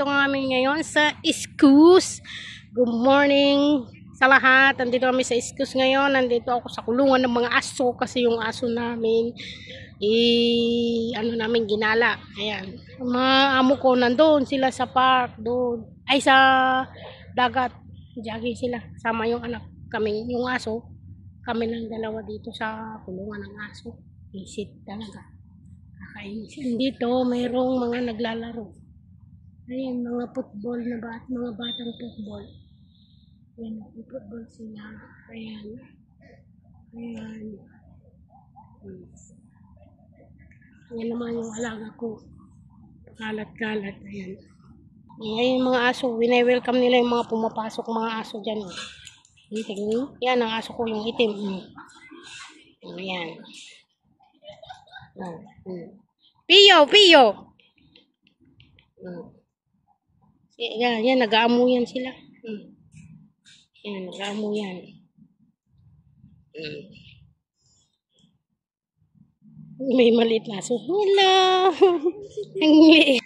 nandito kami ngayon sa Iskus. Good morning sa lahat. Nandito kami sa Iskus ngayon. Nandito ako sa kulungan ng mga aso kasi yung aso namin namin ginala. Ayan. Mga amo ko nandoon sila sa park doon. Ay sa dagat. Jogging sila. Sama yung anak kami, yung aso. Kami lang dalawa dito sa kulungan ng aso. Visit talaga. Kakainis. Dito mayroong mga naglalaro. Ayan, mga football na mga batang football. Ayan, football sila. Ayan. Ayan. Ayan naman yung alaga ko. Kalat-kalat. Ayan. Ayan mga aso. Wine-welcome nila yung mga pumapasok mga aso dyan. Tingnan. Yan ang aso ko yung itim. Ayan. Pio, Pio. Yan, nag-aamuyan sila. Yan, nag-aamuyan. May maliit na aso. Hello! Ang liit.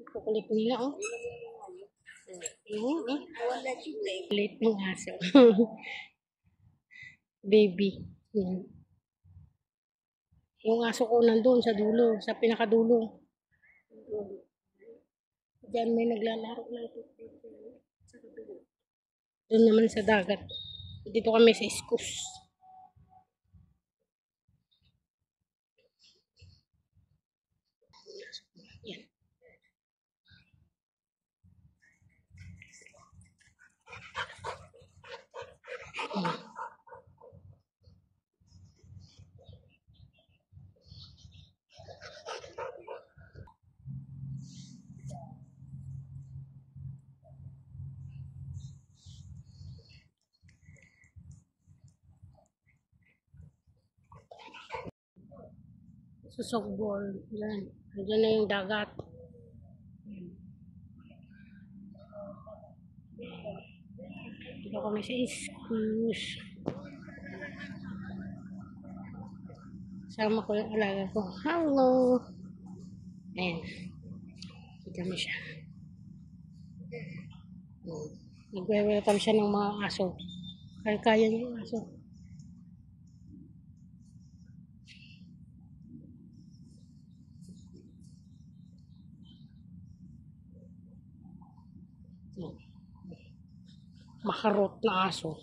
Kukulit nila, oh. Maliit ng aso. Baby. Yan. Yung aso ko nandun sa dulo, sa pinakadulo. Diyan may naglalaro lang. Doon naman sa dagat. Dito kami sa Iskus. Yan. Susogbol. Yan. Diyan na yung dagat. Dito kami sa Iskus. Sama ko yung alaga ko. Hello! Ayan. Kita mo siya. Nagwe-welcome siya ng mga aso. Kaya niya yung aso. Makarot na aso.